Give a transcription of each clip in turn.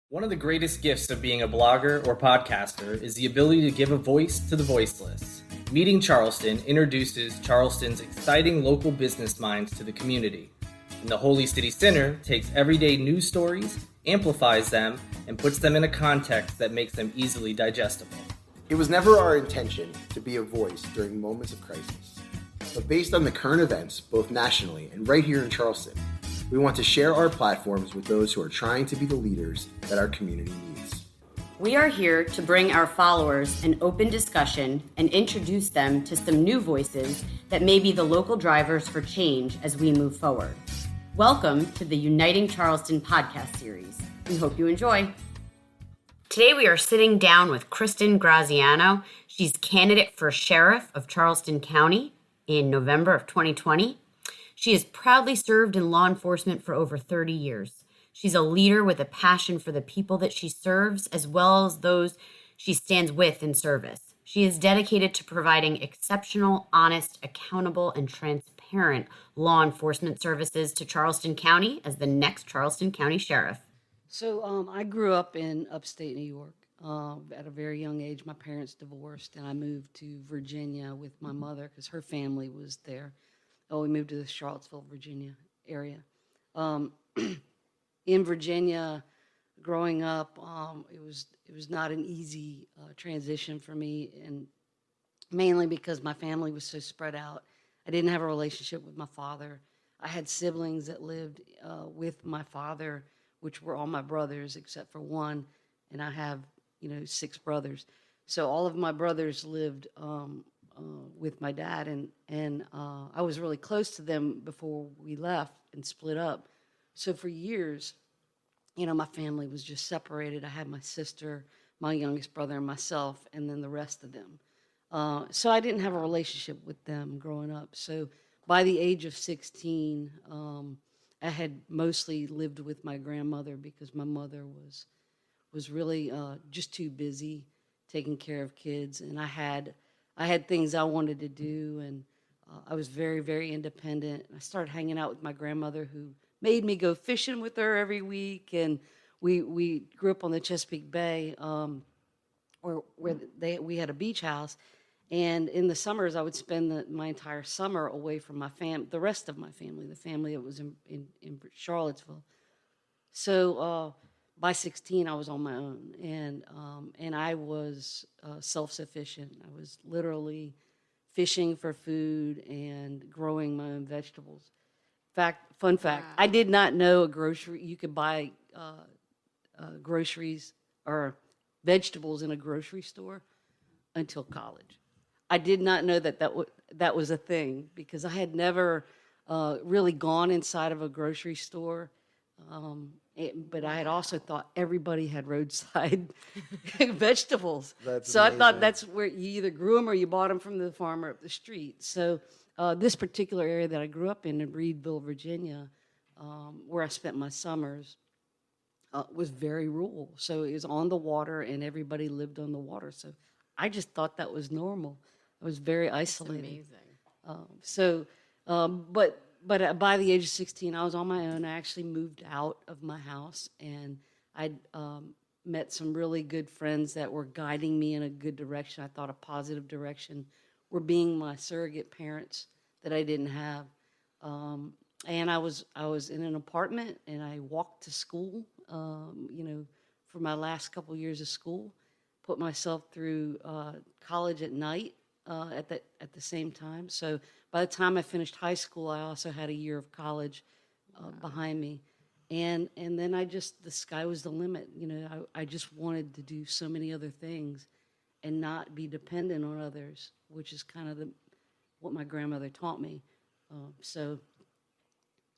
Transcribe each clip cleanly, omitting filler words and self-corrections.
One of the greatest gifts of being a blogger or podcaster is the ability to give a voice to the voiceless. Meeting Charleston introduces Charleston's exciting local business minds to the community. And the Holy City Center takes everyday news stories, amplifies them, and puts them in a context that makes them easily digestible. It was never our intention to be a voice during moments of crisis. But based on the current events, both nationally and right here in Charleston, we want to share our platforms with those who are trying to be the leaders that our community needs. We are here to bring our followers an open discussion and introduce them to some new voices that may be the local drivers for change as we move forward. Welcome to the Meeting Charleston Podcast series. We hope you enjoy. Today we are sitting down with Kristin Graziano. She's candidate for Sheriff of Charleston County in November of 2020. She has proudly served in law enforcement for over 30 years. She's a leader with a passion for the people that she serves, as well as those she stands with in service. She is dedicated to providing exceptional, honest, accountable, and transparent law enforcement services to Charleston County as the next Charleston County Sheriff. So I grew up in upstate New York. At a very young age, my parents divorced, and I moved to Virginia with my mother because her family was there. We moved to the Charlottesville, Virginia area. In Virginia, growing up, it was not an easy transition for me, and mainly because my family was so spread out. I didn't have a relationship with my father. I had siblings that lived with my father, which were all my brothers except for one, and I have 6 brothers. So all of my brothers lived with my dad, and I was really close to them before we left and split up. So for years, my family was just separated. I had my sister, my youngest brother, and myself, and then the rest of them. So I didn't have a relationship with them growing up. So by the age of 16, I had mostly lived with my grandmother because my mother was really just too busy taking care of kids, and I had things I wanted to do, and I was very, very independent. I started hanging out with my grandmother, who made me go fishing with her every week, and we grew up on the Chesapeake Bay, where we had a beach house, and in the summers I would spend my entire summer away from the rest of my family, the family that was in Charlottesville. So by 16, I was on my own, and I was self-sufficient. I was literally fishing for food and growing my own vegetables. Fun fact, wow. I did not know you could buy groceries or vegetables in a grocery store until college. I did not know that was a thing because I had never really gone inside of a grocery store. But I had also thought everybody had roadside vegetables. So amazing. I thought that's where you either grew them or you bought them from the farmer up the street. So this particular area that I grew up in Reedville, Virginia, where I spent my summers, was very rural. So it was on the water, and everybody lived on the water. So I just thought that was normal. I was very isolated. That's amazing. But by the age of 16, I was on my own. I actually moved out of my house, and I met some really good friends that were guiding me in a good direction. I thought a positive direction, were being my surrogate parents that I didn't have. And I was in an apartment, and I walked to school, for my last couple years of school, put myself through college at night at the same time. So by the time I finished high school, I also had a year of college behind me. And then the sky was the limit. I just wanted to do so many other things and not be dependent on others, which is kind of what my grandmother taught me. So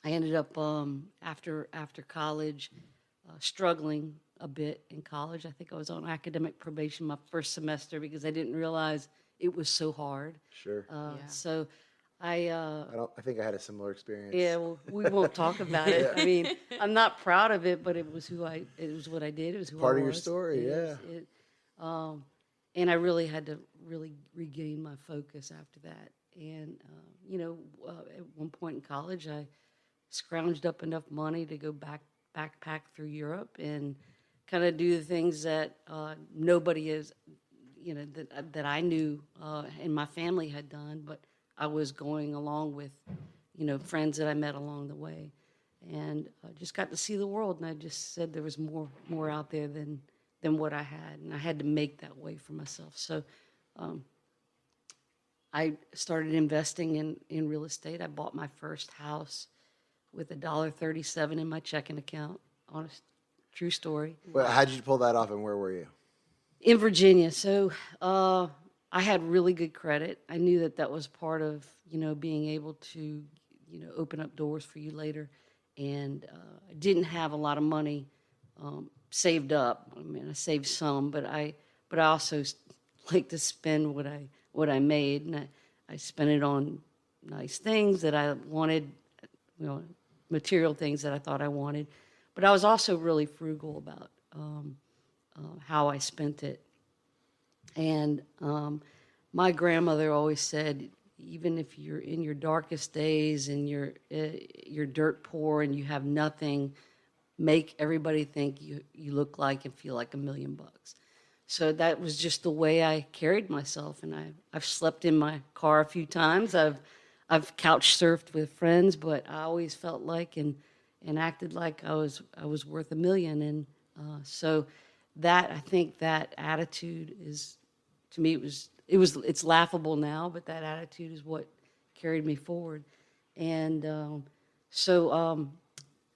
I ended up, after college, struggling a bit in college. I think I was on academic probation my first semester because I didn't realize it was so hard. Sure. So I think I had a similar experience. Yeah, well, we won't talk about it. I mean, I'm not proud of it, but it was what I did. It was who part I of was. your story, yeah. And I really had to regain my focus after that. And at one point in college, I scrounged up enough money to go backpack through Europe and kind of do the things that nobody is, that I knew and my family had done, but I was going along with, friends that I met along the way. And I just got to see the world, and I just said there was more out there than what I had, and I had to make that way for myself. So I started investing in real estate. I bought my first house with $1.37 in my checking account. Honest, true story. Well, how did you pull that off, and where were you? In Virginia. So I had really good credit. I knew that was part of, being able to, open up doors for you later. And I didn't have a lot of money saved up. I mean, I saved some, but I also like to spend what I made, and I spent it on nice things that I wanted, material things that I thought I wanted. But I was also really frugal about how I spent it. And my grandmother always said, even if you're in your darkest days and you're dirt poor and you have nothing, make everybody think you look like and feel like $1 million. So that was just the way I carried myself. And I've slept in my car a few times. I've couch surfed with friends, but I always felt like and acted like I was worth $1 million. And so that, I think that attitude is, to me, it's laughable now, but that attitude is what carried me forward. And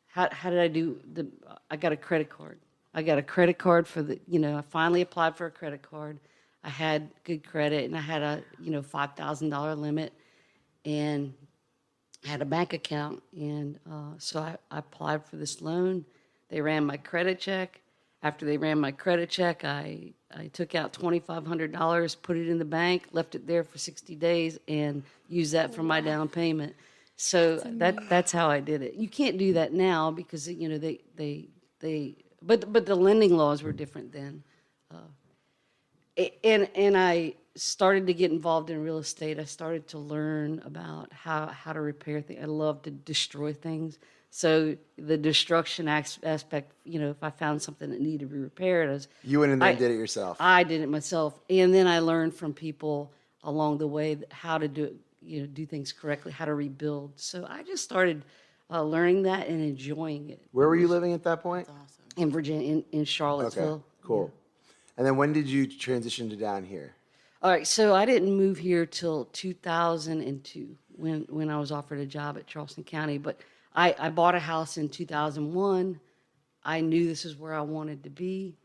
how did I do? I got a credit card. I got a credit card for I finally applied for a credit card. I had good credit, and I had a, $5,000 limit, and I had a bank account. And so I applied for this loan. They ran my credit check. After they ran my credit check, I took out $2,500, put it in the bank, left it there for 60 days, and used that for my down payment. So that's how I did it. You can't do that now because but the lending laws were different then. And I started to get involved in real estate. I started to learn about how to repair things. I love to destroy things. So the destruction aspect, if I found something that needed to be repaired, you went in there and did it yourself. I did it myself, and then I learned from people along the way how to do it, do things correctly, how to rebuild. So I just started learning that and enjoying it. Where were you living at that point? That's awesome. In Virginia, in Charlottesville. Okay, cool. Yeah. And then when did you transition to down here? All right, so I didn't move here till 2002 when I was offered a job at Charleston County, but I bought a house in 2001. I knew this is where I wanted to be.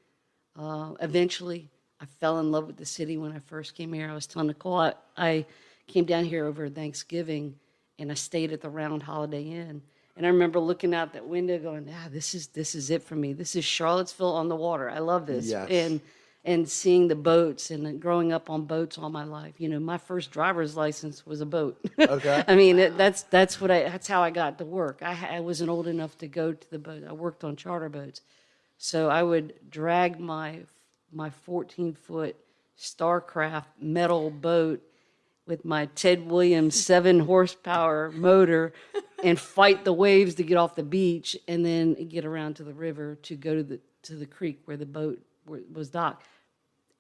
Eventually, I fell in love with the city when I first came here. I was telling Nicole, I came down here over Thanksgiving, and I stayed at the Round Holiday Inn. And I remember looking out that window going, this is it for me. This is Charlottesville on the water. I love this. Yes. And seeing the boats and growing up on boats all my life. My first driver's license was a boat. Okay. I mean, that's how I got to work. I wasn't old enough to go to the boat. I worked on charter boats. So I would drag my 14-foot Starcraft metal boat with my Ted Williams 7-horsepower motor and fight the waves to get off the beach and then get around to the river to go to the creek where the boat was docked.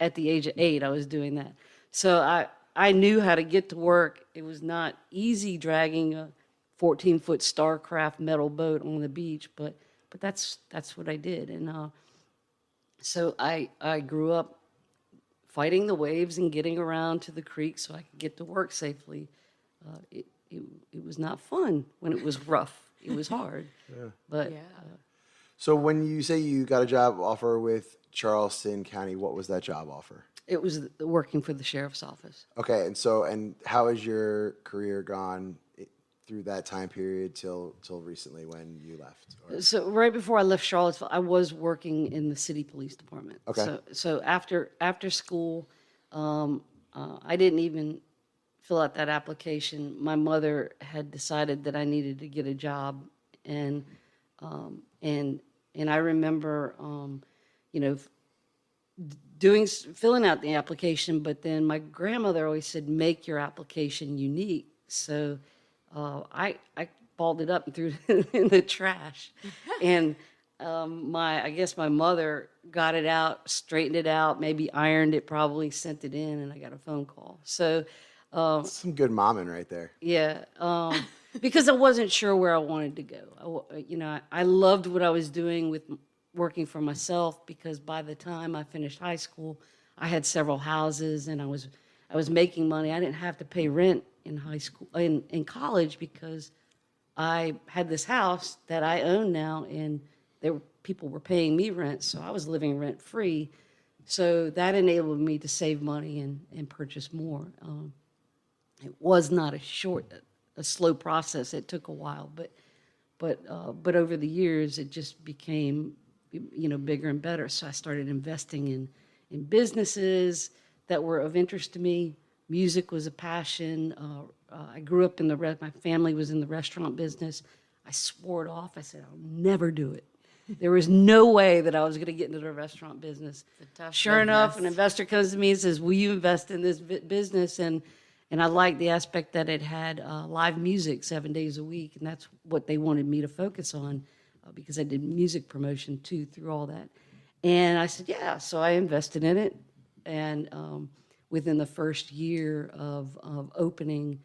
At the age of 8, I was doing that. So I knew how to get to work. It was not easy dragging a 14-foot Starcraft metal boat on the beach, but that's what I did. And so I grew up fighting the waves and getting around to the creek so I could get to work safely. It was not fun when it was rough. It was hard. Yeah. But so when you say you got a job offer with Charleston County, what was that job offer? It was working for the sheriff's office. Okay, and how has your career gone through that time period till recently when you left? So right before I left Charlottesville, I was working in the city police department. Okay. So after school, I didn't even fill out that application. My mother had decided that I needed to get a job, and I remember, filling out the application. But then my grandmother always said, "Make your application unique." So I balled it up and threw it in the trash, and I guess my mother got it out, straightened it out, maybe ironed it, probably sent it in, and I got a phone call. So, Some good momming right there. yeah, because I wasn't sure where I wanted to go. I loved what I was doing with working for myself, because by the time I finished high school, I had several houses and I was making money. I didn't have to pay rent in high school, in college, because I had this house that I own now, and people were paying me rent, so I was living rent free. So that enabled me to save money and purchase more. It was not a slow process. It took a while, but over the years, it just became, bigger and better. So I started investing in businesses that were of interest to me. Music was a passion. I grew up my family was in the restaurant business. I swore it off. I said, I'll never do it. There was no way that I was going to get into the restaurant business. Sure enough, an investor comes to me and says, will you invest in this business? And I liked the aspect that it had live music 7 days a week, and that's what they wanted me to focus on, because I did music promotion too through all that. And I said, yeah, so I invested in it. And within the first year of opening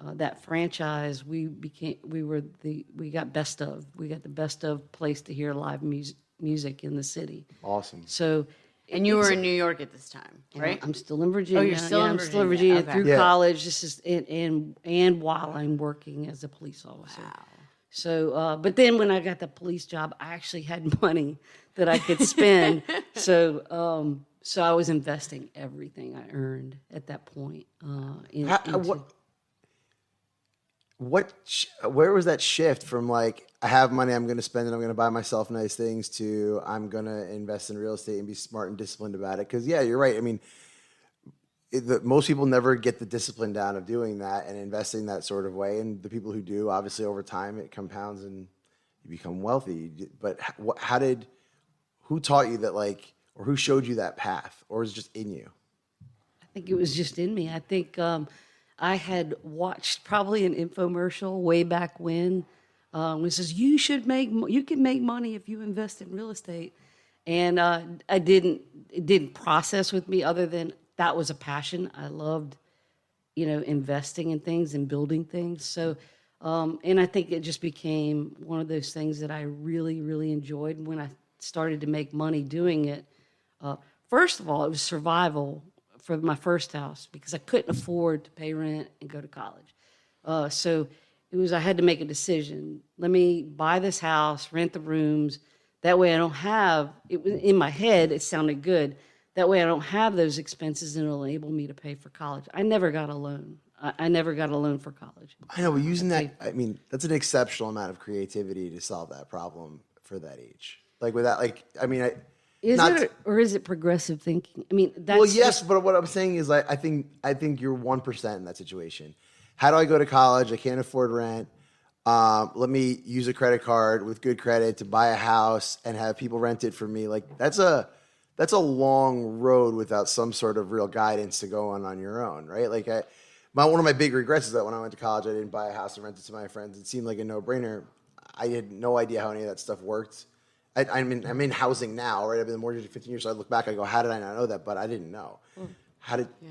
that franchise, we got the best of place to hear live music in the city. Awesome. So, And you were in New York at this time, right? I'm still in Virginia. Oh, you're still in I'm still in Virginia. Virginia Okay. through Yeah. college. This is and while I'm working as a police officer. Wow. So, but then when I got the police job, I actually had money that I could spend. So I was investing everything I earned at that point. Where was that shift from, like, I have money, I'm going to spend it, I'm going to buy myself nice things, to I'm going to invest in real estate and be smart and disciplined about it? Because, yeah, you're right. I mean, most people never get the discipline down of doing that and investing that sort of way. And the people who do, obviously, over time, it compounds and you become wealthy. But who taught you that, like, or who showed you that path? Or was it just in you? I think it was just in me. I think I had watched probably an infomercial way back when it says you can make money if you invest in real estate, and it didn't process with me, other than that was a passion. I loved, investing in things and building things. So, and I think it just became one of those things that I really, really enjoyed. And when I started to make money doing it, first of all, it was survival for my first house, because I couldn't afford to pay rent and go to college. So I had to make a decision. Let me buy this house, rent the rooms. That way I don't have, it was in my head, it sounded good. That way I don't have those expenses, and it'll enable me to pay for college. I never got a loan. I never got a loan for college. I know, but using that, I mean, that's an exceptional amount of creativity to solve that problem for that age. Like, with that, like, I mean, Is it progressive thinking? I mean, that's well, yes, but what I'm saying is, like, I think you're 1% in that situation. How do I go to college? I can't afford rent. Let me use a credit card with good credit to buy a house and have people rent it for me. Like, that's a long road without some sort of real guidance to go on your own, right? Like, one of my big regrets is that when I went to college, I didn't buy a house and rent it to my friends. It seemed like a no-brainer. I had no idea how any of that stuff worked. I'm in housing now, right? I've been in the mortgage for 15 years, so I look back, I go, how did I not know that? But I didn't know.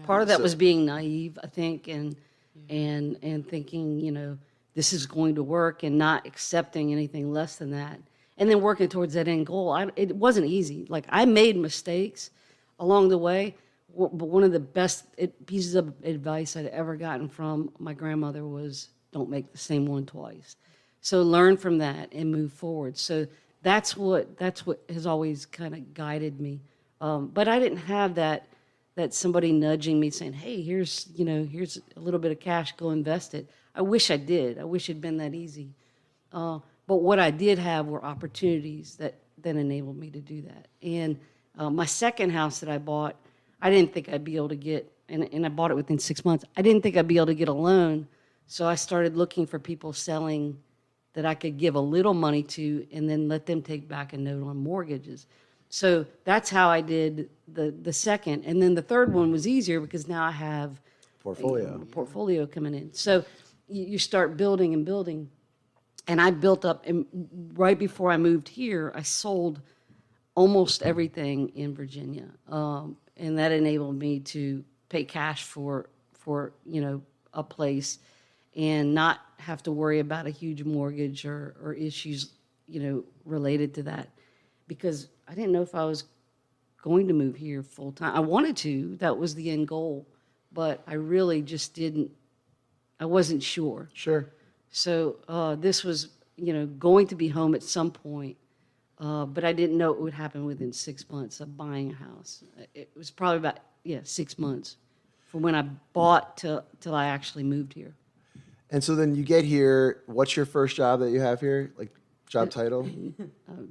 Part of that was being naive, I think, and thinking, this is going to work, and not accepting anything less than that, and then working towards that end goal. It wasn't easy. Like, I made mistakes along the way, but one of the best pieces of advice I'd ever gotten from my grandmother was, don't make the same one twice. So learn from that and move forward. So that's what has always kind of guided me. But I didn't have that somebody nudging me saying, hey, here's a little bit of cash, go invest it. I wish I did. I wish it'd been that easy. But what I did have were opportunities that enabled me to do that. And my second house that I bought, I didn't think I'd be able to get, and I bought it within 6 months. I didn't think I'd be able to get a loan. So I started looking for people selling that I could give a little money to, and then let them take back a note on mortgages. So that's how I did the second. And then the third one was easier, because now I have portfolio a portfolio coming in. So you start building and building. And I built up, and right before I moved here, I sold almost everything in Virginia, and that enabled me to pay cash for a place, and not have to worry about a huge mortgage or issues related to that, because I didn't know if I was going to move here full time. I wanted to; that was the end goal, but I really just didn't. I wasn't sure. Sure. So this was, going to be home at some point, but I didn't know it would happen within 6 months of buying a house. It was probably about 6 months from when I bought till I actually moved here. And so then you get here. What's your first job that you have here? Like job title?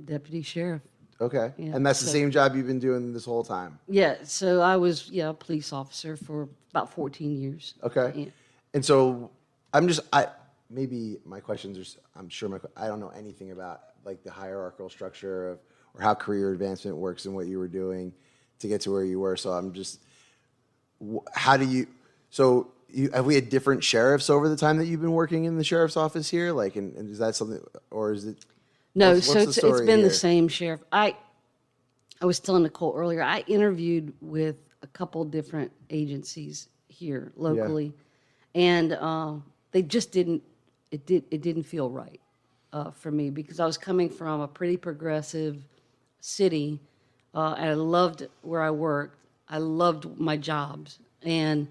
Deputy sheriff. Okay. Yeah, And that's the same job you've been doing this whole time? Yeah. So I was a police officer for about 14 years. Okay. Yeah. And so maybe my questions are, I don't know anything about like the hierarchical structure of, or how career advancement works and what you were doing to get to where you were. So I'm just, have we had different sheriffs over the time that you've been working in the sheriff's office here? Like, and is that something, or is it? No, what's so the it's story been here? the same sheriff. I was telling Nicole earlier, I interviewed with a couple different agencies here locally, and they just didn't. It didn't feel right for me, because I was coming from a pretty progressive city, and I loved where I worked. I loved my jobs, and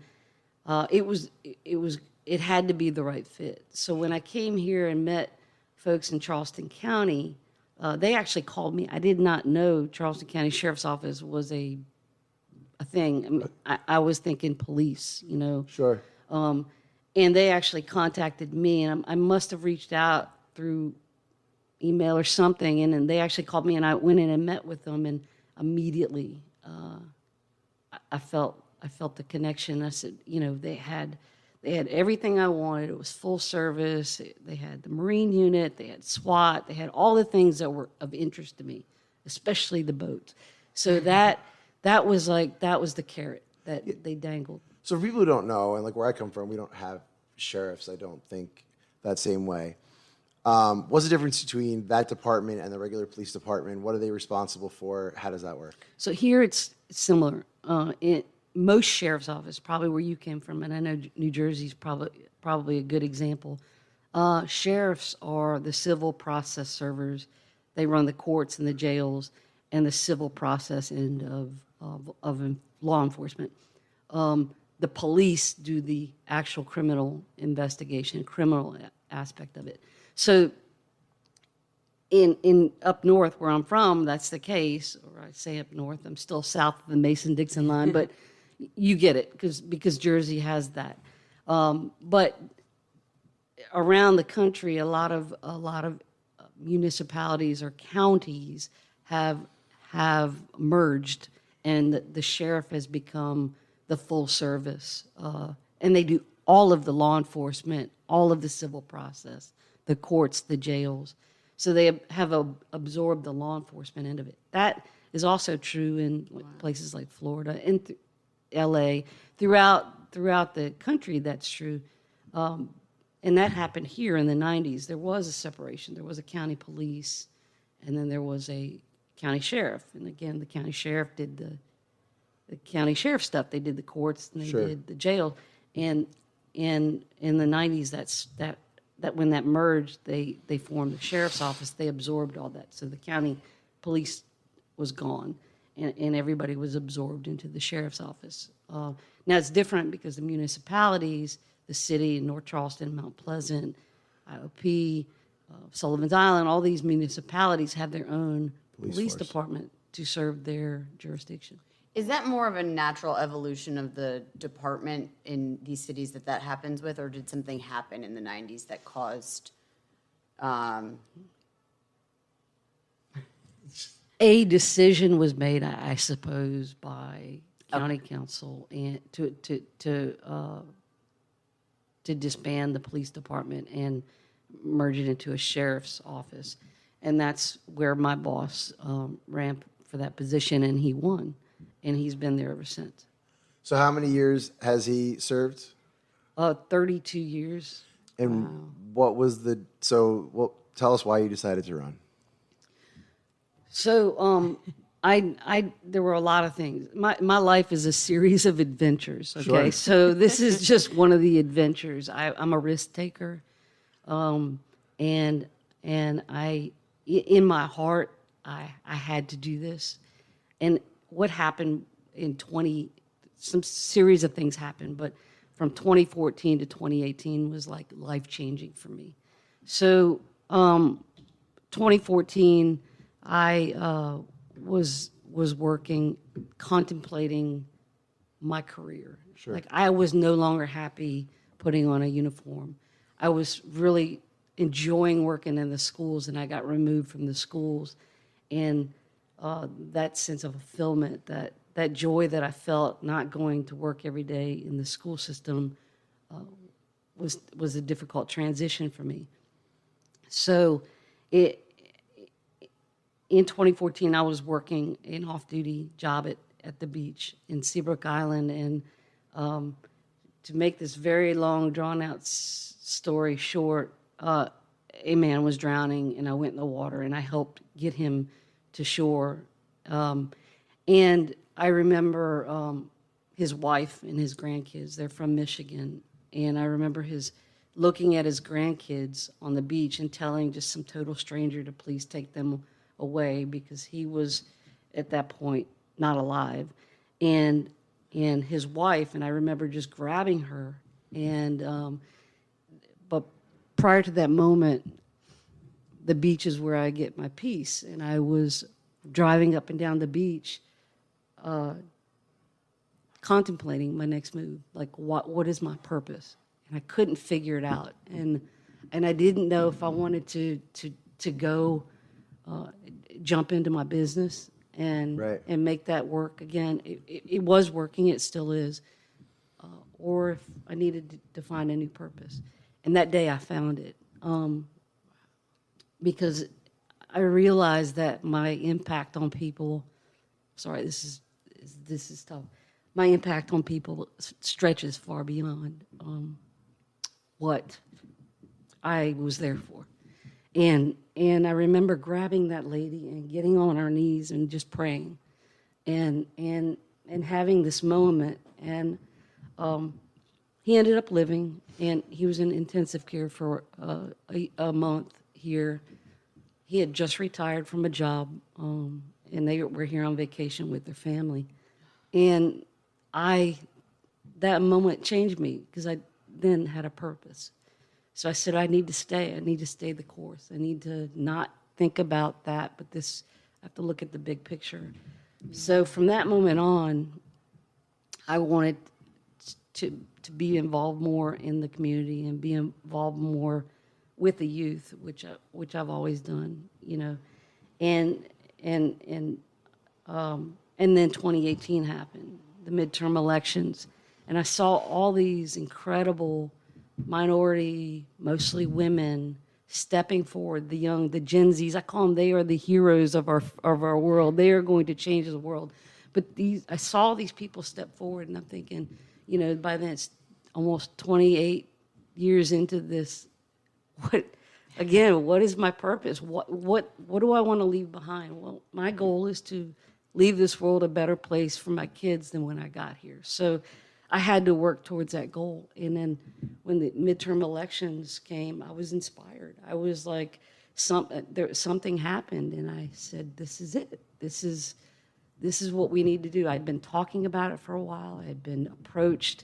it had to be the right fit. So when I came here and met folks in Charleston County, they actually called me. I did not know Charleston County Sheriff's Office was a thing. I mean, I was thinking police, Sure. And they actually contacted me, and I must have reached out through email or something, and then they actually called me, and I went in and met with them, and immediately I felt the connection. I said, they had everything I wanted. It was full service. They had the Marine unit. They had SWAT. They had all the things that were of interest to me, especially the boats. So that was the carrot that they dangled. So for people who don't know, and like where I come from, we don't have sheriffs, I don't think, that same way. What's the difference between that department and the regular police department? What are they responsible for? How does that work? So here it's similar. Most sheriff's office, probably where you came from, and I know New Jersey's probably a good example. Sheriffs are the civil process servers. They run the courts and the jails and the civil process end of law enforcement. The police do the actual criminal investigation, criminal aspect of it. So in up north where I'm from, that's the case. Or I say up north, I'm still south of the Mason-Dixon line, but you get it because Jersey has that. But around the country, a lot of municipalities or counties have merged, and the sheriff has become the full service, and they do all of the law enforcement, all of the civil process, the courts, the jails. So they have absorbed the law enforcement end of it. That is also true in places like Florida and L.A. Throughout the country, that's true. And that happened here in the 90s. There was a separation. There was a county police, and then there was a county sheriff. And again, the county sheriff did the county sheriff stuff. They did the courts and they did the jail. And in the 90s, that when that merged, they formed the sheriff's office. They absorbed all that. So the county police was gone, and everybody was absorbed into the sheriff's office. Now it's different because the municipalities, the city, North Charleston, Mount Pleasant, IOP, Sullivan's Island, all these municipalities have their own police department to serve their jurisdiction. Is that more of a natural evolution of the department in these cities that happens with, or did something happen in the 90s that caused... A decision was made, I suppose, by county council and to disband the police department and merge it into a sheriff's office. And that's where my boss ran for that position, and he won. And he's been there ever since. So how many years has he served? 32 years. And what was tell us why you decided to run. So, there were a lot of things. My life is a series of adventures. Okay, Sure. So this is just one of the adventures. I'm a risk taker, and I, in my heart, I had to do this. And what happened some series of things happened, but from 2014 to 2018 was like life changing for me. So, 2014, I was working, contemplating my career. Sure. Like I was no longer happy putting on a uniform. I was really enjoying working in the schools, and I got removed from the schools. And that sense of fulfillment, that joy that I felt not going to work every day in the school system was a difficult transition for me. So in 2014, I was working an off-duty job at the beach in Seabrook Island, and to make this very long, drawn-out story short, a man was drowning, and I went in the water, and I helped get him to shore. And I remember his wife and his grandkids. They're from Michigan, and I remember looking at his grandkids on the beach and telling just some total stranger to please take them away because he was at that point not alive, and his wife, and I remember just grabbing her, and but prior to that moment, the beach is where I get my peace, and I was driving up and down the beach contemplating my next move, like what is my purpose, and I couldn't figure it out, and I didn't know if I wanted to go jump into my business and make that work again. It was working, it still is, or if I needed to find a new purpose. And that day I found it, because I realized that my impact on people, this is tough. My impact on people stretches far beyond what I was there for. And I remember grabbing that lady and getting on our knees and just praying, and having this moment. And he ended up living, and he was in intensive care for a month here. He had just retired from a job, and they were here on vacation with their family. And that moment changed me because I then had a purpose. So I said, I need to stay. I need to stay the course. I need to not think about that, but I have to look at the big picture. So from that moment on, I wanted to be involved more in the community and be involved more with the youth, which I've always done, and then 2018 happened, the midterm elections, and I saw all these incredible minority, mostly women, stepping forward, the Gen Zs. I call them, they are the heroes of our world. They are going to change the world. But I saw these people step forward, and I'm thinking, by then it's almost 28 years into this. What is my purpose? What do I want to leave behind? Well, my goal is to leave this world a better place for my kids than when I got here. So I had to work towards that goal. And then when the midterm elections came, I was inspired. I was like, something happened, and I said, this is it. This is what we need to do. I'd been talking about it for a while. I had been approached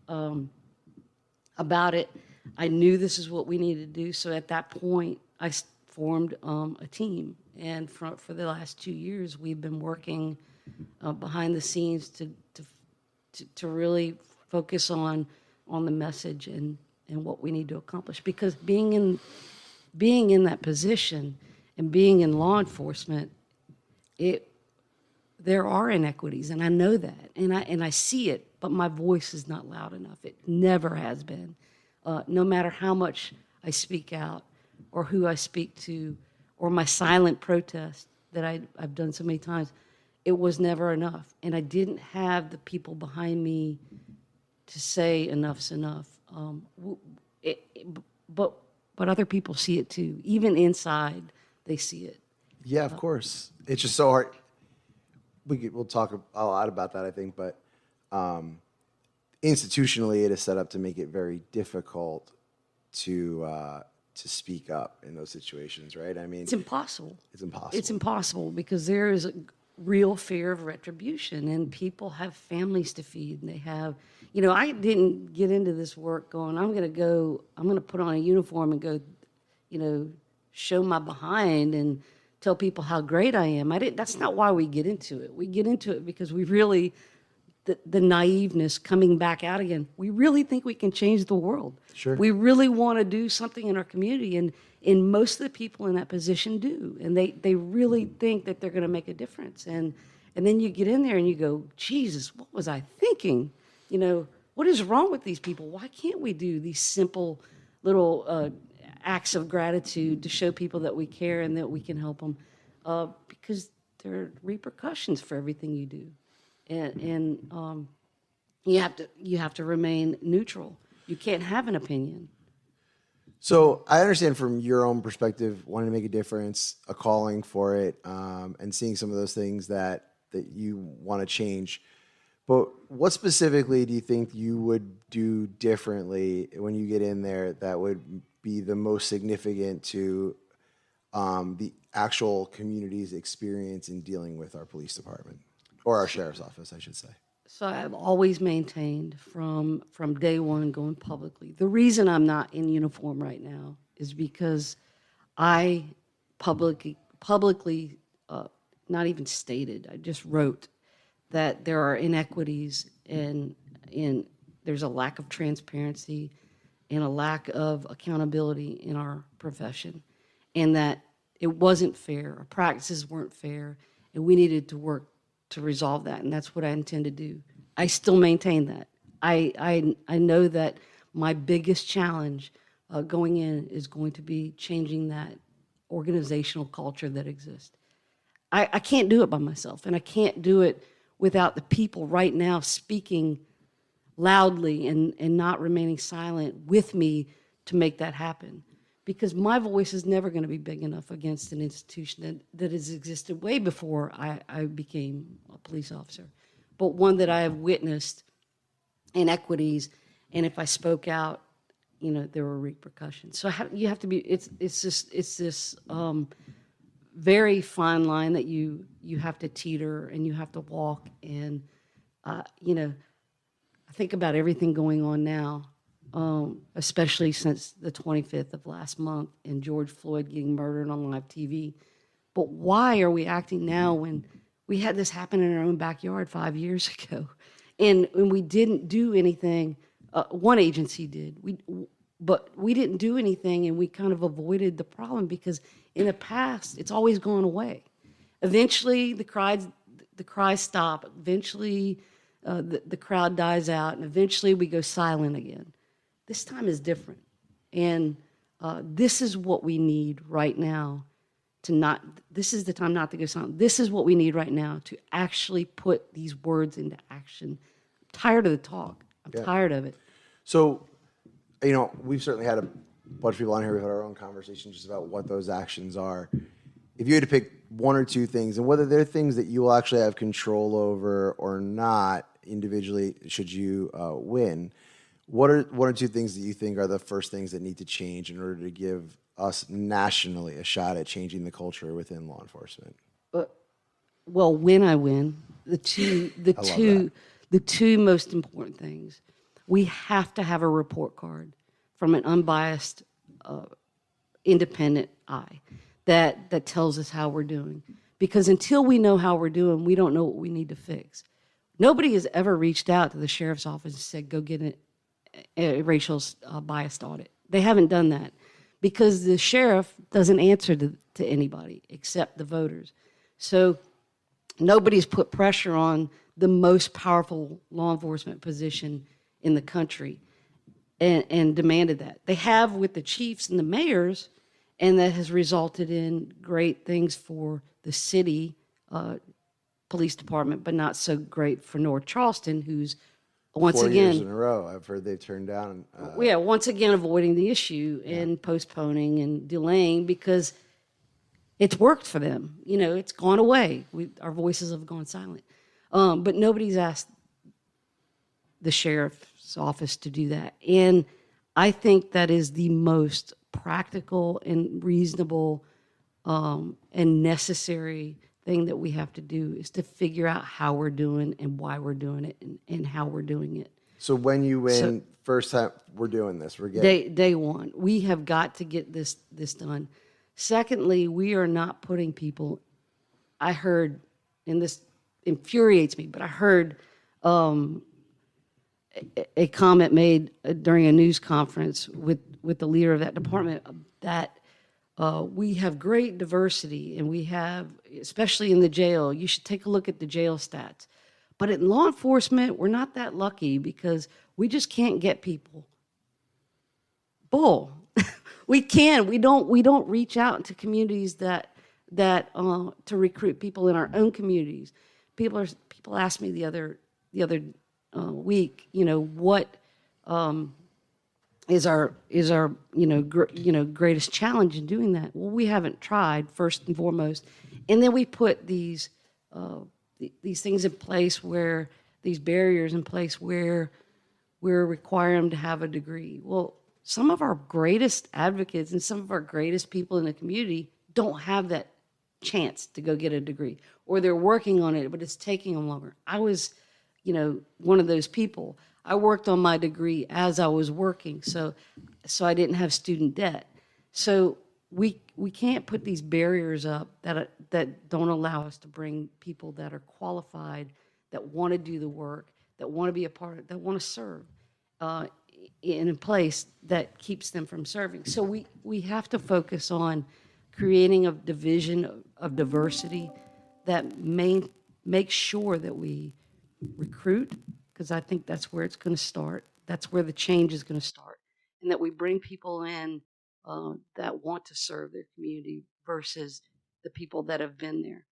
about it. I knew this is what we needed to do. So at that point, I formed a team. And for the last 2 years, we've been working behind the scenes to really focus on the message and what we need to accomplish. Because being in that position and being in law enforcement, there are inequities, and I know that, and I see it, but my voice is not loud enough. It never has been. No matter how much I speak out, or who I speak to, or my silent protest that I've done so many times, it was never enough. And I didn't have the people behind me to say enough's enough. but other people see it too. Even inside, they see it. Yeah, of course. It's just so hard. We'll talk a lot about that, I think, but institutionally, it is set up to make it very difficult to speak up in those situations, right? I mean, It's impossible. It's impossible because there is a real fear of retribution, and people have families to feed, and they have, I didn't get into this work going, I'm going to put on a uniform and go, show my behind and tell people how great I am. That's not why we get into it. We get into it because we really, the naiveness coming back out again, we really think we can change the world. Sure. We really want to do something in our community, and most of the people in that position do, and they really think that they're going to make a difference. And then you get in there and you go, Jesus, what was I thinking? What is wrong with these people? Why can't we do these simple little acts of gratitude to show people that we care and that we can help them? Because there are repercussions for everything you do, and you have to remain neutral. You can't have an opinion. So I understand from your own perspective, wanting to make a difference, a calling for it, and seeing some of those things that you want to change. But what specifically do you think you would do differently when you get in there that would be the most significant to the actual community's experience in dealing with our police department, or our sheriff's office, I should say? So I've always maintained from day one going publicly. The reason I'm not in uniform right now is because I publicly, not even stated, I just wrote that there are inequities and there's a lack of transparency and a lack of accountability in our profession, and that it wasn't fair, our practices weren't fair, and we needed to work to resolve that, and that's what I intend to do. I still maintain that. I know that my biggest challenge going in is going to be changing that organizational culture that exists. I can't do it by myself, and I can't do it without the people right now speaking loudly and not remaining silent with me to make that happen. Because my voice is never going to be big enough against an institution that has existed way before I became a police officer, but one that I have witnessed inequities, and if I spoke out, there were repercussions. So you have to be. It's this very fine line that you have to teeter and you have to walk. And I think about everything going on now. Especially since the 25th of last month and George Floyd getting murdered on live TV. But why are we acting now when we had this happen in our own backyard 5 years ago? And we didn't do anything. One agency did. But we didn't do anything, and we kind of avoided the problem because in the past, it's always gone away. Eventually, the cries stop. Eventually, the crowd dies out, and eventually we go silent again. This time is different, and this is what we need right now this is the time not to go silent. This is what we need right now to actually put these words into action. I'm tired of the talk. I'm tired of it. So, we've certainly had a bunch of people on here. We've had our own conversations just about what those actions are. If you had to pick one or two things, and whether they're things that you will actually have control over or not individually, should you win, what are one or two things that you think are the first things that need to change in order to give us nationally a shot at changing the culture within law enforcement? Well, when I win, the two most important things, we have to have a report card from an unbiased, independent eye that tells us how we're doing. Because until we know how we're doing, we don't know what we need to fix. Nobody has ever reached out to the sheriff's office and said, go get a racial biased audit. They haven't done that because the sheriff doesn't answer to anybody except the voters. So nobody's put pressure on the most powerful law enforcement position in the country and demanded that. They have with the chiefs and the mayors, and that has resulted in great things for the city police department, but not so great for North Charleston, who's once 4 years again, in a row, I've heard they've turned down. once again avoiding the issue and postponing and delaying because it's worked for them. It's gone away. Our voices have gone silent. But nobody's asked the sheriff's office to do that. And I think that is the most practical and reasonable and necessary thing that we have to do is to figure out how we're doing and why we're doing it and how we're doing it. So when you win, first time we're doing this, we're getting Day one, we have got to get this done. Secondly, we are not putting people. I heard, and this infuriates me, but I heard a comment made during a news conference with the leader of that department that we have great diversity, and we have, especially in the jail. You should take a look at the jail stats. But in law enforcement, we're not that lucky because we just can't get people. Bull. We can. We don't reach out into communities that to recruit people in our own communities. People asked me the other week, what is our greatest challenge in doing that? Well, we haven't tried, first and foremost, and then we put these things in place where these barriers in place where we're requiring them to have a degree. Well, some of our greatest advocates and some of our greatest people in the community don't have that chance to go get a degree, or they're working on it, but it's taking them longer. I was, one of those people. I worked on my degree as I was working, so I didn't have student debt. So we can't put these barriers up that don't allow us to bring people that are qualified, that want to do the work, that want to be a part of, that want to serve in a place that keeps them from serving. So we have to focus on creating a division of diversity that makes sure that we recruit, because I think that's where it's going to start. That's where the change is going to start. And that we bring people in that want to serve their community versus the people that have been there.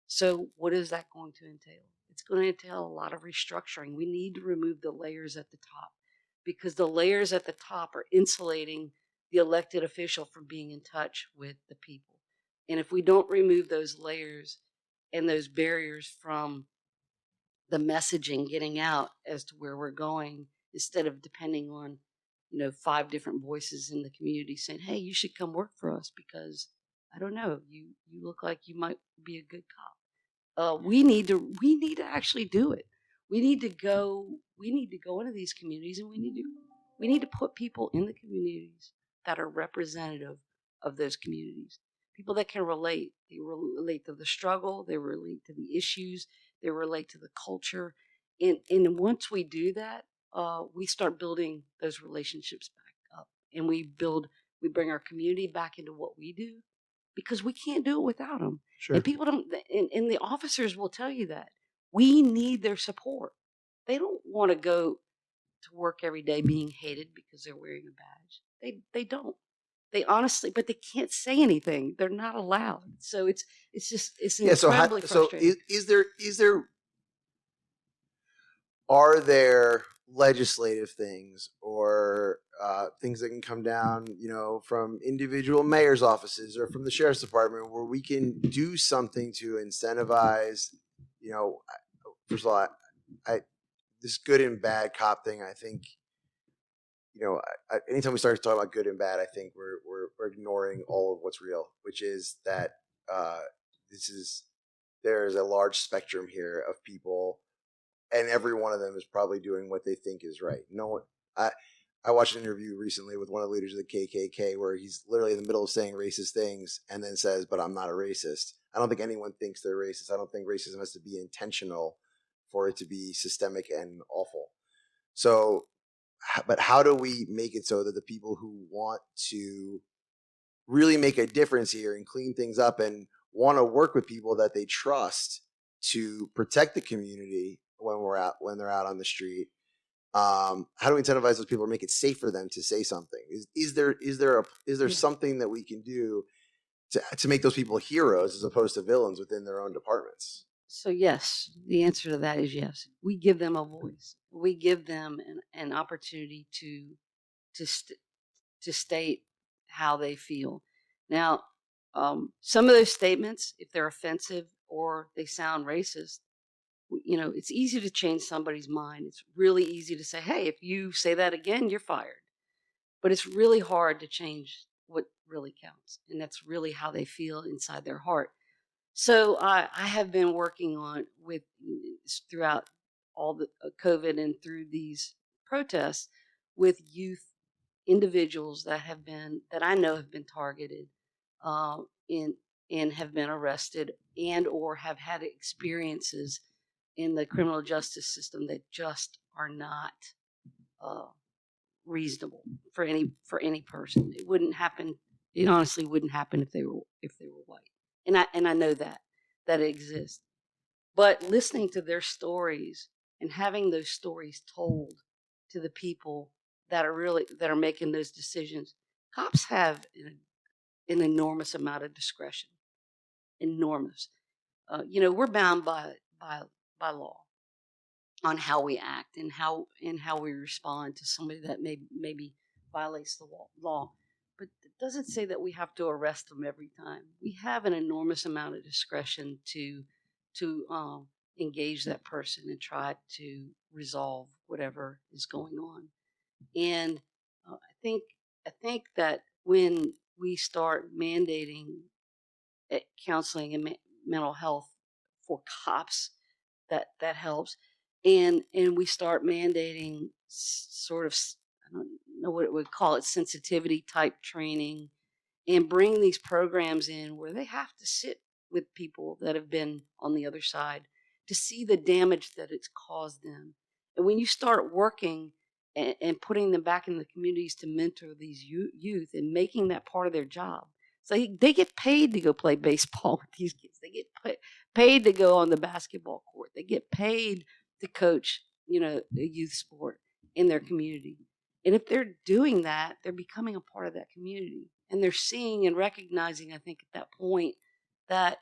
So what is that going to entail? It's going to entail a lot of restructuring. We need to remove the layers at the top, because the layers at the top are insulating the elected official from being in touch with the people. And if we don't remove those layers and those barriers from the messaging getting out as to where we're going, instead of depending on 5 different voices in the community saying, hey, you should come work for us because I don't know, you look like you might be a good cop. We need to actually do it. We need to go into these communities, and we need to put people in the communities that are representative of those communities. People that can relate. They relate to the struggle, they relate to the issues, they relate to the culture. And once we do that, we start building those relationships back up, and we bring our community back into what we do, because we can't do it without them. Sure. And people don't, and the officers will tell you that we need their support. They don't want to go to work every day being hated because they're wearing a badge. They don't. They honestly, but they can't say anything. They're not allowed. So it's incredibly frustrating. So are there legislative things or things that can come down, from individual mayor's offices or from the sheriff's department where we can do something to incentivize, first of all, I this good and bad cop thing, I think, anytime we start to talk about good and bad, I think we're ignoring all of what's real, which is that there is a large spectrum here of people, and every one of them is probably doing what they think is right. I watched an interview recently with one of the leaders of the KKK where he's literally in the middle of saying racist things and then says, but I'm not a racist. I don't think anyone thinks they're racist. I don't think racism has to be intentional for it to be systemic and awful. So, but how do we make it so that the people who want to really make a difference here and clean things up and want to work with people that they trust to protect the community when they're out on the street, how do we incentivize those people or make it safe for them to say something? Is there something that we can do to make those people heroes as opposed to villains within their own departments? So yes, the answer to that is yes. We give them a voice. we give them an opportunity to state how they feel. Now, some of those statements, if they're offensive or they sound racist, it's easy to change somebody's mind. It's really easy to say, hey, if you say that again, you're fired. But it's really hard to change what really counts. And that's really how they feel inside their heart. So I have been working on throughout all the COVID and through these protests with youth individuals that I know have been targeted and have been arrested and or have had experiences in the criminal justice system that just are not reasonable for any person. It wouldn't happen. It honestly wouldn't happen if they were white. And I know that it exists. But listening to their stories and having those stories told to the people that are making those decisions, cops have an enormous amount of discretion. Enormous. We're bound by law on how we act and how we respond to somebody that maybe violates the law. But it doesn't say that we have to arrest them every time. We have an enormous amount of discretion to engage that person and try to resolve whatever is going on. And I think that when we start mandating counseling and mental health for cops, that helps. And we start mandating sort of, I don't know what it would call it, sensitivity type training, and bring these programs in where they have to sit with people that have been on the other side to see the damage that it's caused them. And when you start working and putting them back in the communities to mentor these youth and making that part of their job. So they get paid to go play baseball with these kids. They get paid to go on the basketball court. They get paid to coach, a youth sport in their community. And if they're doing that, they're becoming a part of that community. And they're seeing and recognizing, I think, at that point that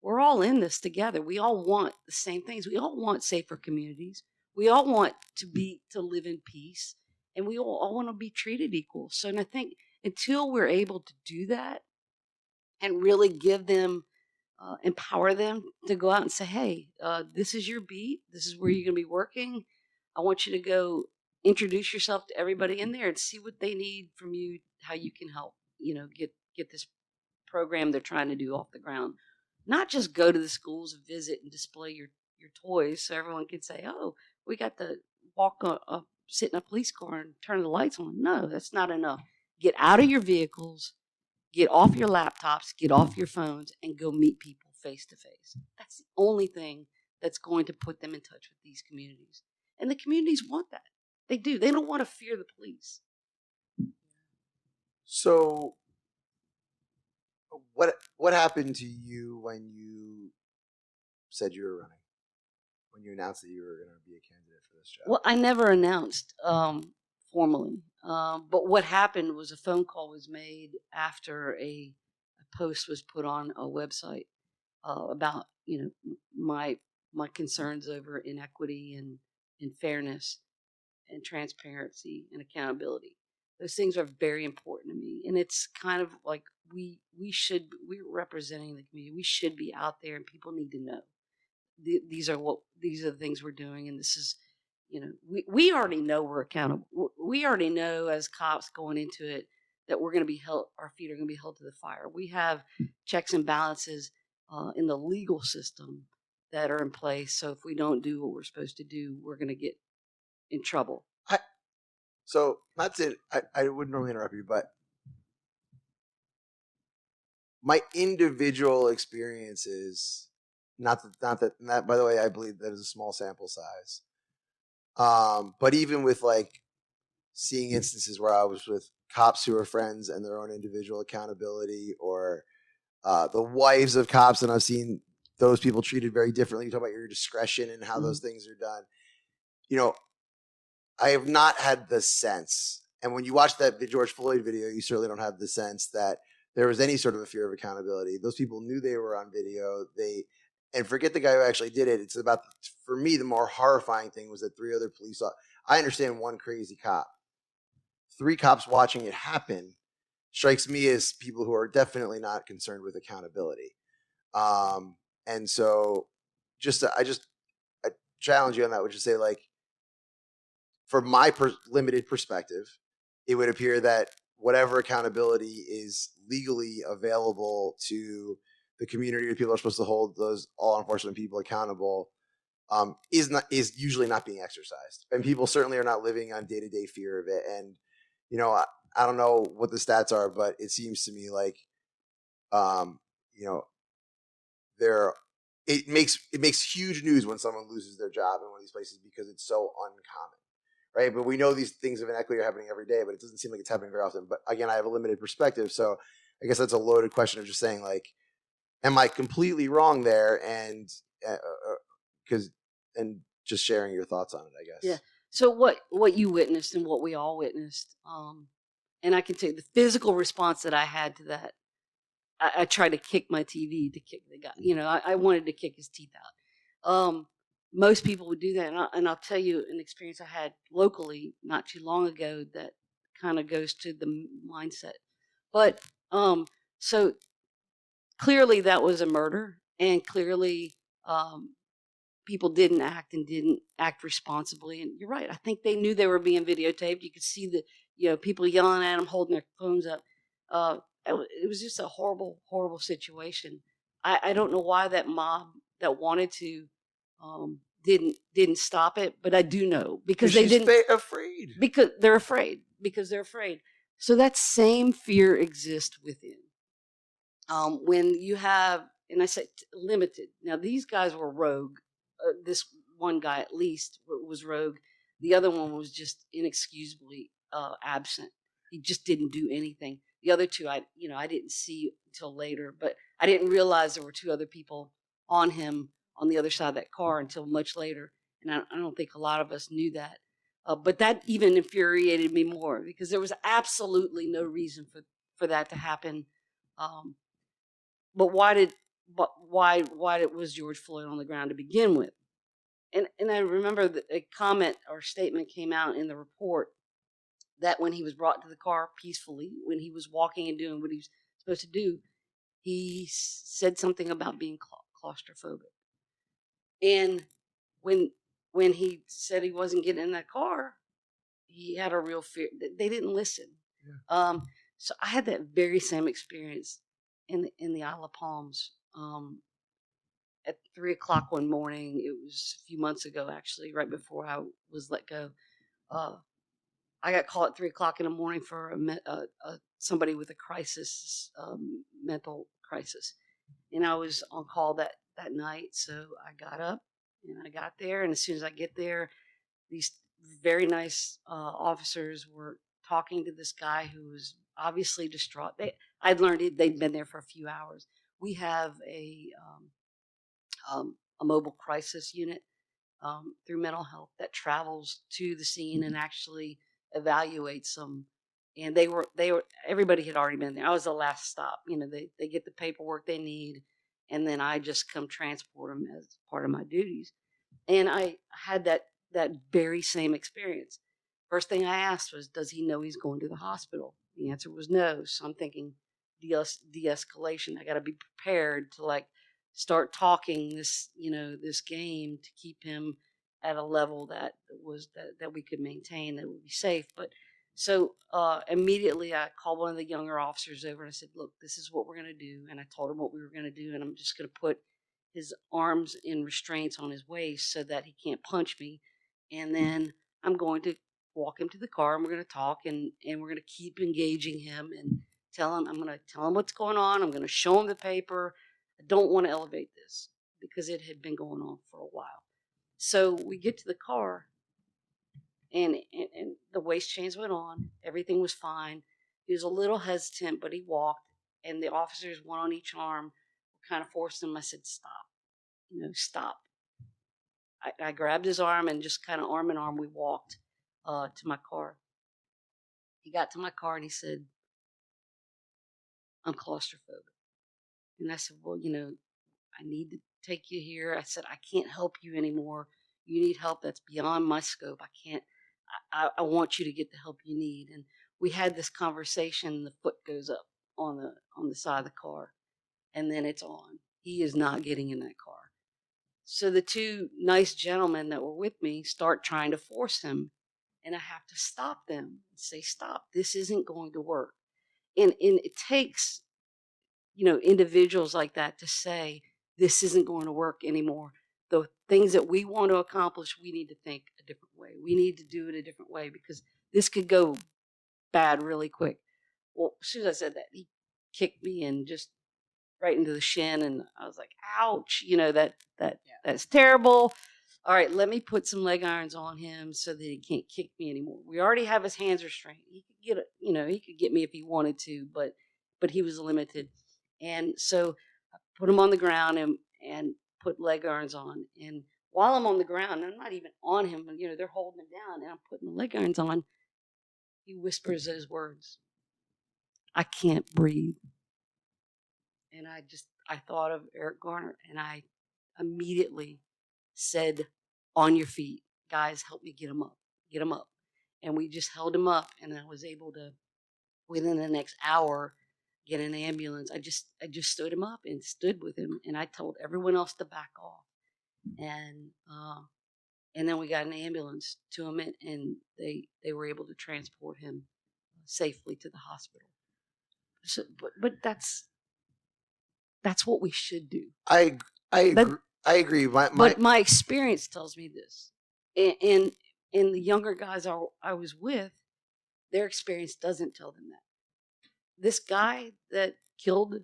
we're all in this together. We all want the same things. We all want safer communities. We all want to live in peace. And we all want to be treated equal. So, and I think until we're able to do that and really give them, empower them to go out and say, hey, this is your beat. This is where you're going to be working. I want you to go introduce yourself to everybody in there and see what they need from you, how you can help, get this program they're trying to do off the ground. Not just go to the schools and visit and display your toys so everyone can say, oh, we got to sit in a police car and turn the lights on. No, that's not enough. Get out of your vehicles, get off your laptops, get off your phones, and go meet people face to face. That's the only thing that's going to put them in touch with these communities. And the communities want that. They do. They don't want to fear the police. So what happened to you when you said you were running? When you announced that you were going to be a candidate for this job? Well, I never announced formally. But what happened was a phone call was made after a post was put on a website about my concerns over inequity and fairness and transparency and accountability. Those things are very important to me, and it's kind of like we're representing the community. We should be out there, and people need to know these are the things we're doing, and this is. We already know we're accountable. We already know as cops going into it that we're going to be held, our feet are going to be held to the fire. We have checks and balances in the legal system that are in place. So if we don't do what we're supposed to do, we're going to get in trouble. I wouldn't normally interrupt you, but my individual experiences, not that, by the way, I believe that is a small sample size. But even with like seeing instances where I was with cops who are friends and their own individual accountability, or the wives of cops, and I've seen those people treated very differently. You talk about your discretion and how those things are done. I have not had the sense, and when you watch that George Floyd video, you certainly don't have the sense that there was any sort of a fear of accountability. Those people knew they were on video. and forget the guy who actually did it. It's about, for me, the more horrifying thing was that 3 other police. I understand one crazy cop. 3 cops watching it happen strikes me as people who are definitely not concerned with accountability. And so I challenge you on that, which is say, like, from my limited perspective, it would appear that whatever accountability is legally available to the community, or people are supposed to hold those law enforcement people accountable, is usually not being exercised, and people certainly are not living on day-to-day fear of it. And I don't know what the stats are, but it seems to me like it makes huge news when someone loses their job in one of these places because it's so uncommon, right? But we know these things of inequity are happening every day, but it doesn't seem like it's happening very often. But again, I have a limited perspective, so I guess that's a loaded question of just saying, like, am I completely wrong there? And and just sharing your thoughts on it, I guess. Yeah. So what you witnessed and what we all witnessed, and I can tell you the physical response that I had to that. I tried to kick my TV to kick the guy. I wanted to kick his teeth out. Most people would do that, and I'll tell you an experience I had locally not too long ago that kind of goes to the mindset. But so clearly that was a murder, and clearly people didn't act responsibly. And you're right. I think they knew they were being videotaped. You could see the people yelling at them, holding their phones up. It was just a horrible, horrible situation. I don't know why that mob that wanted to didn't stop it, but I do know because they didn't. Afraid. Because they're afraid. Because they're afraid. So that same fear exists within. When you have, and I say limited. Now these guys were rogue. This one guy at least was rogue. The other one was just inexcusably absent. He just didn't do anything. The other 2, I didn't see until later, but I didn't realize there were 2 other people on him on the other side of that car until much later. And I don't think a lot of us knew that. But that even infuriated me more because there was absolutely no reason for that to happen. But why was George Floyd on the ground to begin with? And I remember that a comment or statement came out in the report that when he was brought to the car peacefully, when he was walking and doing what he was supposed to do, he said something about being claustrophobic. And when he said he wasn't getting in that car, he had a real fear. They didn't listen. Yeah. So I had that very same experience in the Isle of Palms. At 3:00 one morning, it was a few months ago, actually, right before I was let go. I got called at 3:00 in the morning for somebody with a crisis, mental crisis, and I was on call that night. So I got up and I got there, and as soon as I get there, these very nice officers were talking to this guy who was obviously distraught. I'd learned they'd been there for a few hours. We have a mobile crisis unit through mental health that travels to the scene and actually evaluates them. And they were everybody had already been there. I was the last stop. They get the paperwork they need, and then I just come transport them as part of my duties. And I had that very same experience. First thing I asked was, does he know he's going to the hospital? The answer was no. So I'm thinking de-escalation. I got to be prepared to start talking this game to keep him at a level that we could maintain, that would be safe. But so immediately I called one of the younger officers over and I said, look, this is what we're going to do. And I told him what we were going to do. And I'm just going to put his arms in restraints on his waist so that he can't punch me. And then I'm going to walk him to the car and we're going to talk and we're going to keep engaging him and I'm going to tell him what's going on. I'm going to show him the paper. I don't want to elevate this because it had been going on for a while. So we get to the car and the waist chains went on. Everything was fine. He was a little hesitant, but he walked, and the officers, one on each arm, kind of forced him. I said, stop, stop. I grabbed his arm and just kind of arm in arm, we walked to my car. He got to my car and he said, I'm claustrophobic. And I said, well, I need take you here. I said, I can't help you anymore. You need help that's beyond my scope. I can't. I want you to get the help you need. And we had this conversation. The foot goes up on the side of the car, and then it's on. He is not getting in that car. So the two nice gentlemen that were with me start trying to force him, and I have to stop them and say, stop, this isn't going to work. And it takes, individuals like that to say, this isn't going to work anymore. The things that we want to accomplish, we need to think a different way. We need to do it a different way because this could go bad really quick. Well, as soon as I said that, he kicked me and just right into the shin, and I was like, ouch, that's terrible. All right, let me put some leg irons on him so that he can't kick me anymore. We already have his hands restrained. He could get me if he wanted to, but he was limited. And so I put him on the ground and put leg irons on. And while I'm on the ground, I'm not even on him, they're holding him down, and I'm putting the leg irons on. He whispers those words, I can't breathe. And I thought of Eric Garner, and I immediately said, on your feet, guys, help me get him up. And we just held him up, and I was able to, within the next hour, get an ambulance. I just stood him up and stood with him, and I told everyone else to back off. And then we got an ambulance to him, and they were able to transport him safely to the hospital. So, but that's what we should do. I agree. But my experience tells me this, and the younger guys I was with, their experience doesn't tell them that. This guy that killed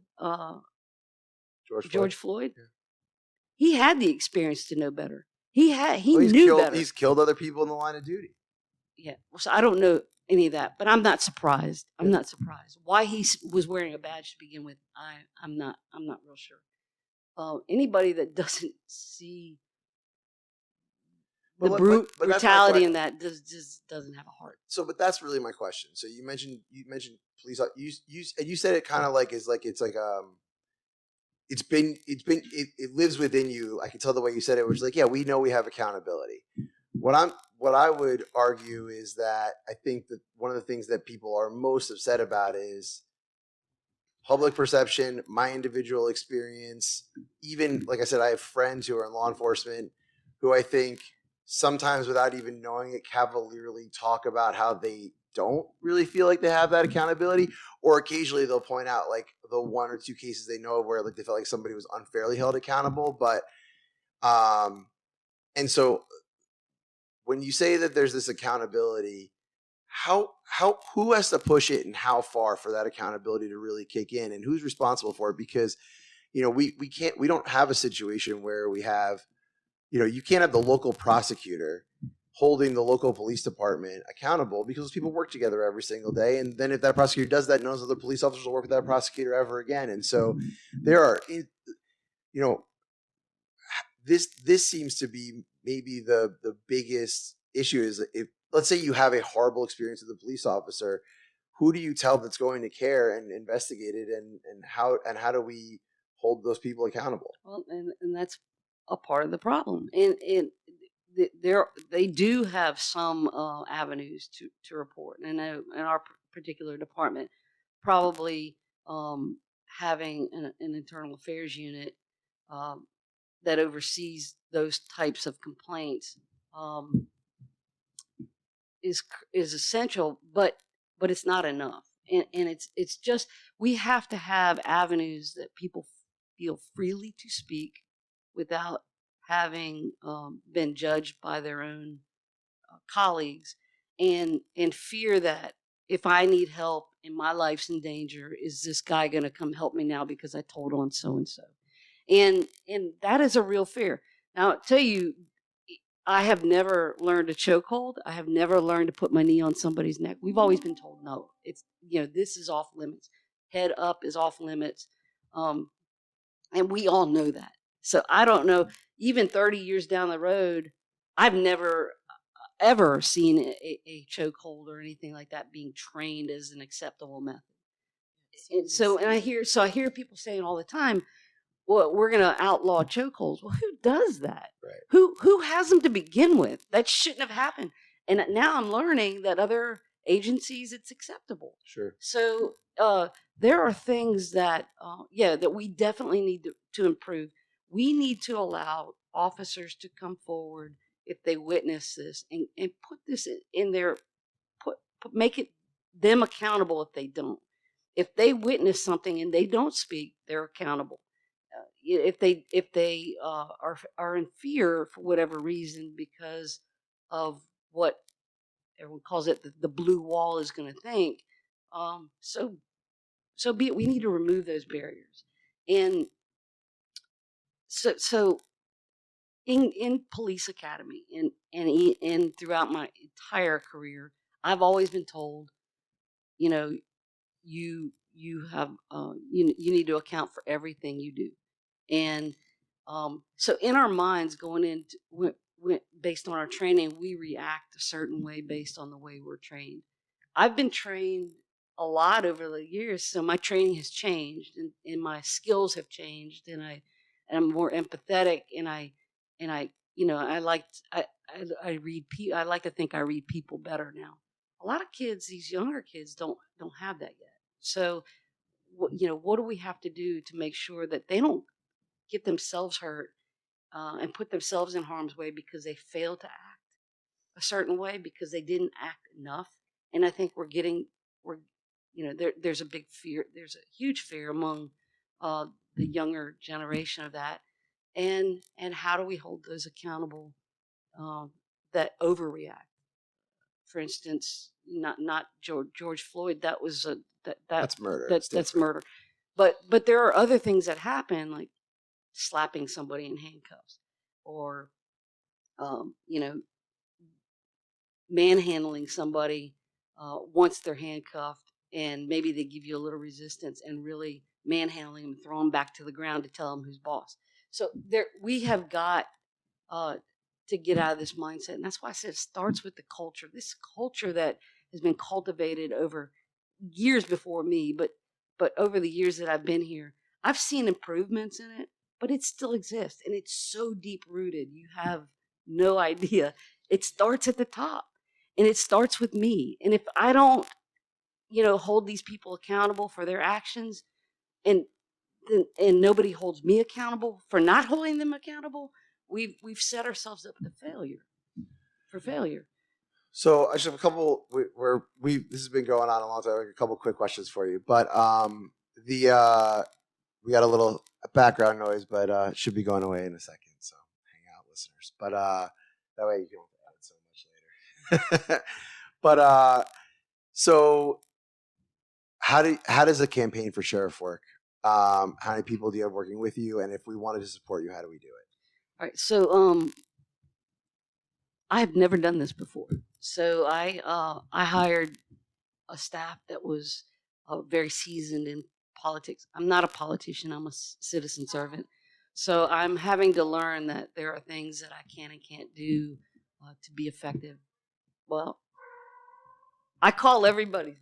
George Floyd, yeah. He had the experience to know better. He knew better. He's killed other people in the line of duty. Yeah, so I don't know any of that, but I'm not surprised. I'm not surprised why he was wearing a badge to begin with. I'm not real sure. Anybody that doesn't see the brutality in that just doesn't have a heart. So, but that's really my question. So you mentioned police. You said it kind of like it lives within you. I can tell the way you said it, which is like, yeah, we know we have accountability. What I would argue is that I think that one of the things that people are most upset about is public perception, my individual experience. Even, like I said, I have friends who are in law enforcement who I think sometimes, without even knowing it, cavalierly talk about how they don't really feel like they have that accountability, or occasionally they'll point out like the one or two cases they know of where like they felt like somebody was unfairly held accountable. But and so when you say that there's this accountability, who has to push it and how far for that accountability to really kick in, and who's responsible for it? Because we don't have a situation where we have, you can't have the local prosecutor holding the local police department accountable, because those people work together every single day. And then if that prosecutor does that, none of the other police officers will work with that prosecutor ever again. And so there are, this seems to be maybe the biggest issue is if, let's say you have a horrible experience with a police officer, who do you tell that's going to care and investigate it, and how do we hold those people accountable? Well, and that's a part of the problem. And they do have some avenues to report. And I know in our particular department, probably having an internal affairs unit that oversees those types of complaints is essential, but it's not enough. And it's just, we have to have avenues that people feel freely to speak without having been judged by their own colleagues, and fear that if I need help and my life's in danger, is this guy going to come help me now because I told on so-and-so? And that is a real fear. Now, I'll tell you, I have never learned a chokehold. I have never learned to put my knee on somebody's neck. We've always been told, no, it's, this is off limits. Head up is off limits. And we all know that. So I don't know, even 30 years down the road, I've never ever seen a chokehold or anything like that being trained as an acceptable method. And I hear people saying all the time, well, we're going to outlaw chokeholds. Well, who does that? Right. Who has them to begin with? That shouldn't have happened. And now I'm learning that other agencies, it's acceptable. Sure. So there are things that, that we definitely need to improve. We need to allow officers to come forward if they witness this and put this in their, make it them accountable if they don't. If they witness something and they don't speak, they're accountable. If they are in fear for whatever reason because of what everyone calls it the blue wall is going to think, so be it. We need to remove those barriers. And so in police academy and throughout my entire career, I've always been told, you have you need to account for everything you do. And so in our minds going into based on our training, we react a certain way based on the way we're trained. I've been trained a lot over the years, so my training has changed and my skills have changed, and I'm more empathetic, and I like to think I read people better now. A lot of kids, these younger kids, don't have that yet. So, what do we have to do to make sure that they don't get themselves hurt and put themselves in harm's way because they failed to act a certain way because they didn't act enough? And I think there's a big fear. There's a huge fear among the younger generation of that. And how do we hold those accountable that overreact? For instance, not George Floyd. That was That's murder. That's murder. But there are other things that happen, like slapping somebody in handcuffs, or manhandling somebody once they're handcuffed, and maybe they give you a little resistance, and really manhandling them, throw them back to the ground to tell them who's boss. So we have got to get out of this mindset, and that's why I said it starts with the culture. This culture that has been cultivated over years before me, but over the years that I've been here, I've seen improvements in it, but it still exists, and it's so deep rooted. You have no idea. It starts at the top, and it starts with me. And if I don't, hold these people accountable for their actions, and nobody holds me accountable for not holding them accountable, we've set ourselves up for failure. So I just have a couple. This has been going on a long time. A couple quick questions for you, but we got a little background noise, but it should be going away in a second. So hang out, listeners. But that way you don't have to edit so much later. But so how does the campaign for sheriff work? How many people do you have working with you? And if we wanted to support you, how do we do it? All right. So I have never done this before. So I hired a staff that was very seasoned in politics. I'm not a politician. I'm a citizen servant. So I'm having to learn that there are things that I can and can't do to be effective. Well, I call everybody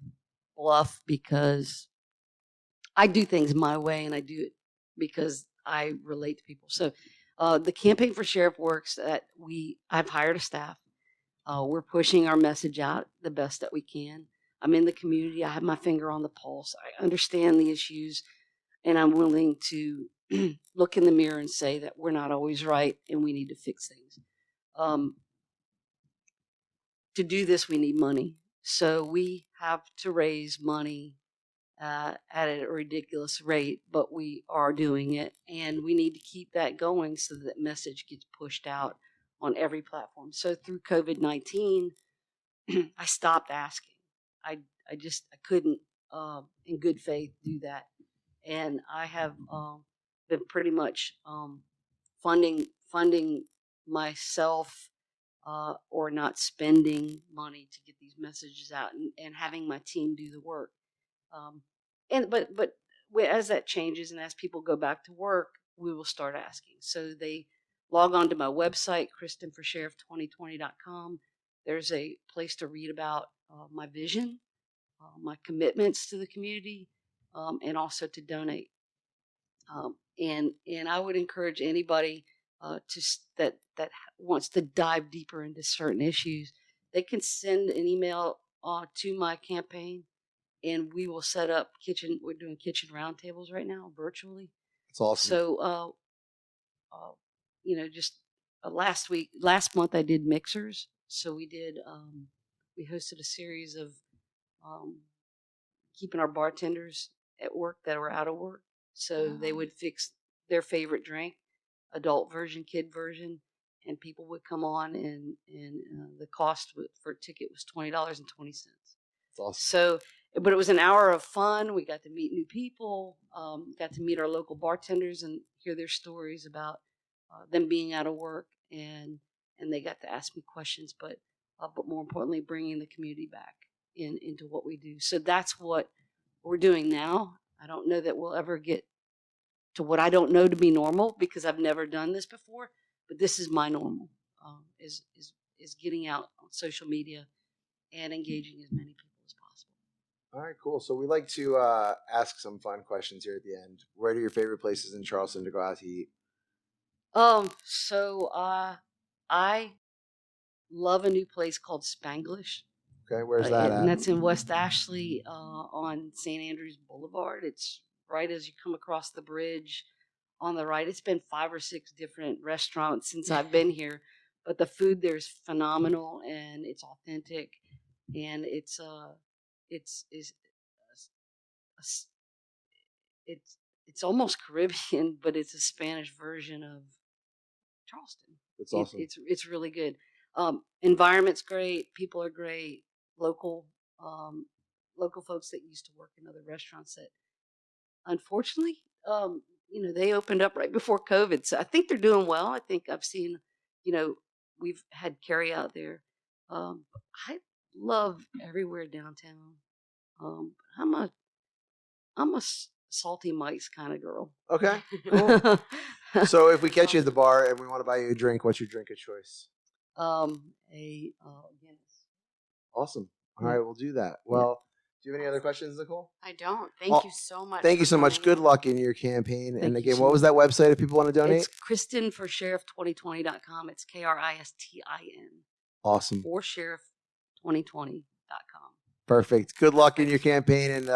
bluff because I do things my way, and I do it because I relate to people. So the campaign for sheriff works that I've hired a staff. We're pushing our message out the best that we can. I'm in the community. I have my finger on the pulse. I understand the issues, and I'm willing to look in the mirror and say that we're not always right and we need to fix things. To do this, we need money. So we have to raise money at a ridiculous rate, but we are doing it, and we need to keep that going so that message gets pushed out on every platform. So through COVID-19, I stopped asking. I couldn't, in good faith, do that, and I have been pretty much funding myself or not spending money to get these messages out, and having my team do the work. But as that changes and as people go back to work, we will start asking. So they log on to my website, KristinForSheriff2020.com. There's a place to read about my vision, my commitments to the community, and also to donate. And I would encourage anybody that wants to dive deeper into certain issues, they can send an email to my campaign, and we will set up we're doing kitchen roundtables right now virtually. That's awesome. So, just last month I did mixers. So we hosted a series of keeping our bartenders at work that were out of work. So they would fix their favorite drink, adult version, kid version, and people would come on, and the cost for a ticket was $20.20. That's awesome. So, but it was an hour of fun. We got to meet new people, got to meet our local bartenders and hear their stories about them being out of work, and they got to ask me questions, but more importantly, bringing the community back into what we do. So that's what we're doing now. I don't know that we'll ever get to what I don't know to be normal, because I've never done this before, but this is my normal, is getting out on social media and engaging as many people as possible. All right, cool. So we like to ask some fun questions here at the end. What are your favorite places in Charleston to go out to eat? So I love a new place called Spanglish. Okay, where's that at? And that's in West Ashley on St. Andrews Boulevard. It's right as you come across the bridge on the right. It's been 5 or 6 different restaurants since I've been here, but the food there's phenomenal, and it's authentic, and it's almost Caribbean, but it's a Spanish version of Charleston. That's awesome. It's really good. Environment's great. People are great. Local folks that used to work in other restaurants that, unfortunately, they opened up right before COVID. So I think they're doing well. I think I've seen, we've had carry out there. I love everywhere downtown. I'm a Salty Mike's kind of girl. Okay, cool. So if we catch you at the bar and we want to buy you a drink, what's your drink of choice? A Guinness. Awesome. All right, we'll do that. Well, do you have any other questions, Nicole? I don't. Thank you so much. Thank you so much. Good luck in your campaign. Thank and you again, so what was that website if people want to donate? It's KristinForSheriff2020.com. It's KRISTIN. Awesome. ForSheriff2020.com. Perfect. Good luck in your campaign, and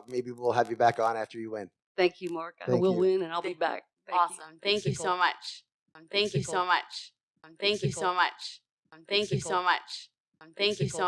maybe we'll have you back on after you win. Thank you, Mark. I Thank will you. win, and I'll be back. Awesome. Thank you so much. Thank you so much. Thank you so much. Thank you so much. Thank you so much.